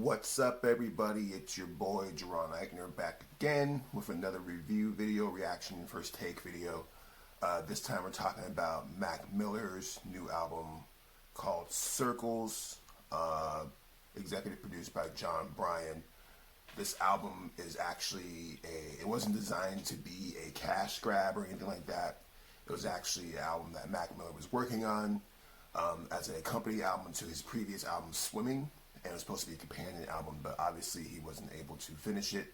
What's up, everybody? It's your boy Jaron Ikner back again with another review video, reaction, first take video. This time we're talking about Mac Miller's new album called Circles, executive produced by John Bryan. This album is actually it wasn't designed to be a cash grab or anything like that. It was actually an album that Mac Miller was working on as an accompanying album to his previous album, Swimming. And it was supposed to be a companion album, but obviously he wasn't able to finish it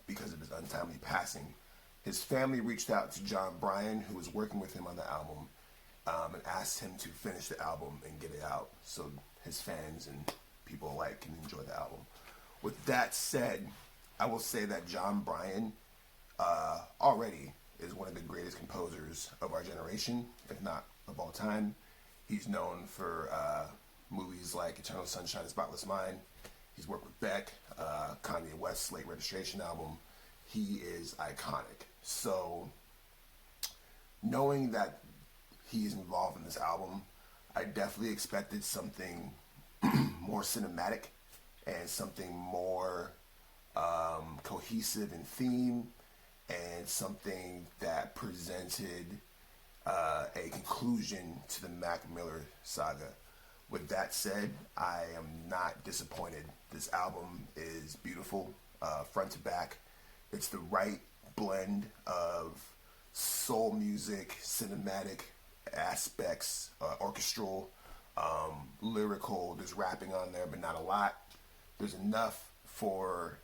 because of his untimely passing. His family reached out to John Bryan, who was working with him on the album, and asked him to finish the album and get it out so his fans and people alike can enjoy the album. With that said, I will say that John Bryan already is one of the greatest composers of our generation, if not of all time. He's known for movies like Eternal Sunshine of the Spotless Mind. He's worked with Beck, Kanye West's Late Registration album. He is iconic. So, knowing that he's involved in this album, I definitely expected something more cinematic and something more cohesive in theme and something that presented a conclusion to the Mac Miller saga. With that said, I am not disappointed. This album is beautiful, front to back. It's the right blend of soul music, cinematic aspects, orchestral, lyrical. There's rapping on there, but not a lot. There's enough for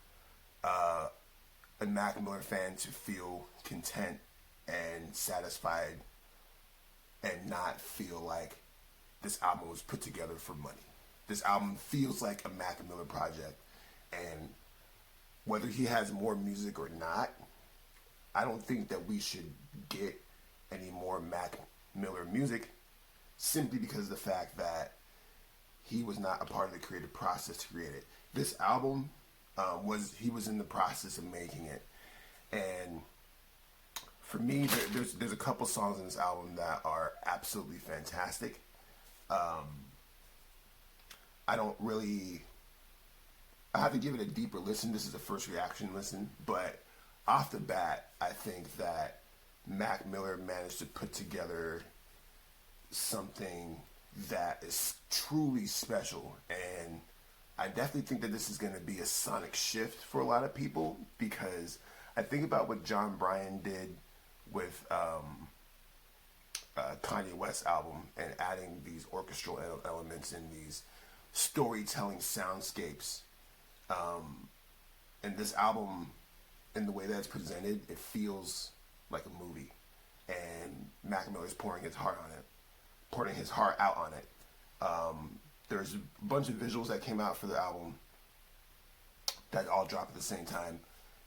a Mac Miller fan to feel content and satisfied and not feel like this album was put together for money. This album feels like a Mac Miller project, and whether he has more music or not, I don't think that we should get any more Mac Miller music simply because of the fact that he was not a part of the creative process to create it. This album he was in the process of making it, and for me, there's a couple songs in this album that are absolutely fantastic. I have to give it a deeper listen. This is a first reaction listen, but off the bat, I think that Mac Miller managed to put together something that is truly special, and I definitely think that this is going to be a sonic shift for a lot of people, because I think about what John Bryan did with Kanye West's album and adding these orchestral elements and these storytelling soundscapes. And this album, in the way that it's presented, it feels like a movie. And Mac Miller's pouring his heart out on it. There's a bunch of visuals that came out for the album that all dropped at the same time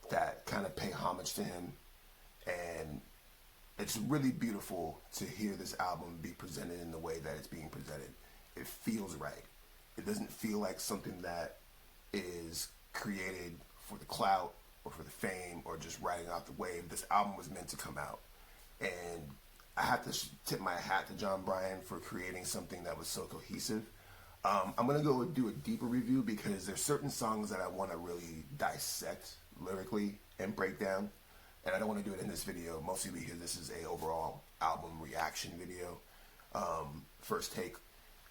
that kind of pay homage to him. And it's really beautiful to hear this album be presented in the way that it's being presented. It feels right. It doesn't feel like something that is created for the clout or for the fame or just riding off the wave. This album was meant to come out. And I have to tip my hat to John Bryan for creating something that was so cohesive. I'm going to go do a deeper review because there's certain songs that I want to really dissect lyrically and break down. And I don't want to do it in this video, mostly because this is a overall album reaction video, first take.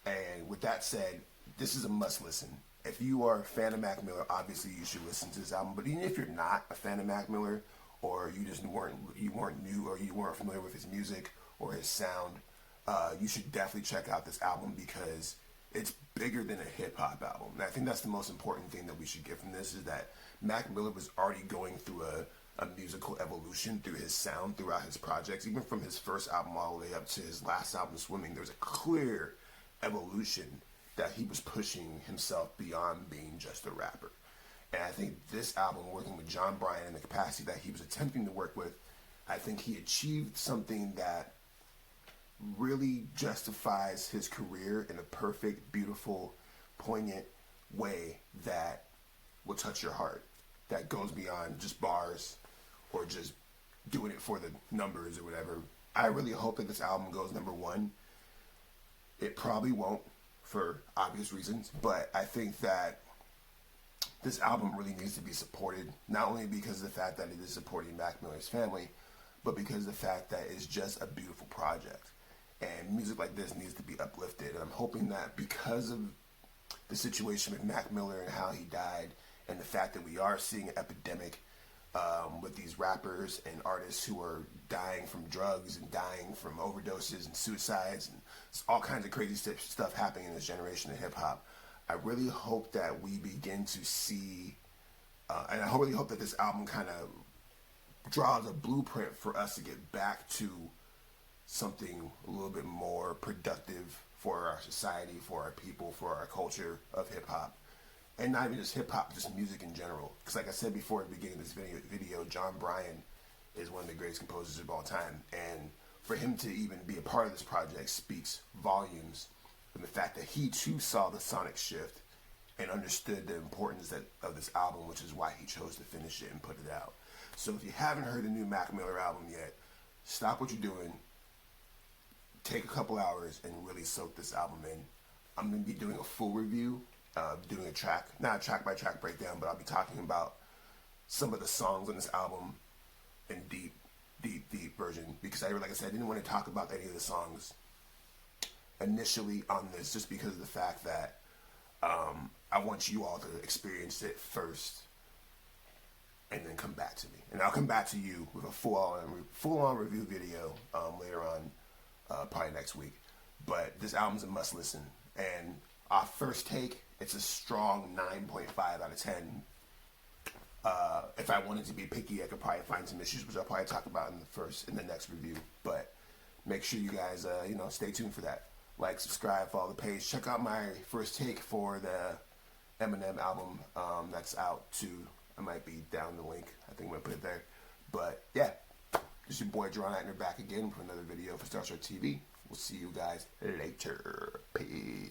And with that said, this is a must listen. If you are a fan of Mac Miller, obviously you should listen to this album. But even if you're not a fan of Mac Miller, or you just weren't new, or you weren't familiar with his music or his sound, you should definitely check out this album because it's bigger than a hip hop album. And I think that's the most important thing that we should get from this, is that Mac Miller was already going through a musical evolution through his sound throughout his projects. Even from his first album all the way up to his last album, Swimming, there's a clear evolution that he was pushing himself beyond being just a rapper. And I think this album, working with John Bryan in the capacity that he was attempting to work with, I think he achieved something that really justifies his career in a perfect, beautiful, poignant way that will touch your heart, that goes beyond just bars or just doing it for the numbers or whatever. I really hope that this album goes number one. It probably won't, for obvious reasons, but I think that this album really needs to be supported, not only because of the fact that it is supporting Mac Miller's family, but because of the fact that it's just a beautiful project. And music like this needs to be uplifted. And I'm hoping that because of the situation with Mac Miller and how he died, and the fact that we are seeing an epidemic with these rappers and artists who are dying from drugs and dying from overdoses and suicides and all kinds of crazy stuff happening in this generation of hip-hop, I really hope that we begin to see, and I really hope that this album kind of draws a blueprint for us to get back to something a little bit more productive for our society, for our people, for our culture of hip-hop. And not even just hip-hop, just music in general. Because like I said before at the beginning of this video, John Bryan is one of the greatest composers of all time. And for him to even be a part of this project speaks volumes from the fact that he too saw the sonic shift and understood the importance of this album, which is why he chose to finish it and put it out. So if you haven't heard the new Mac Miller album yet, stop what you're doing, take a couple hours, and really soak this album in. I'm going to be doing a full review, doing not a track by track breakdown, but I'll be talking about some of the songs on this album in deep version, because like I said, I didn't want to talk about any of the songs initially on this, just because of the fact that I want you all to experience it first and then come back to me. And I'll come back to you with a full-on review video later on, probably next week. But this album's a must listen. And our first take, it's a strong 9.5 out of 10. If I wanted to be picky, I could probably find some issues, which I'll probably talk about in the next review. But make sure you guys, stay tuned for that. Like, subscribe, follow the page. Check out my first take for the Eminem album that's out too. I might be down the link. I think I'm going to put it there. But, yeah. This is your boy, Jaron Ikner, back again for another video for Star Trek TV. We'll see you guys later. Peace.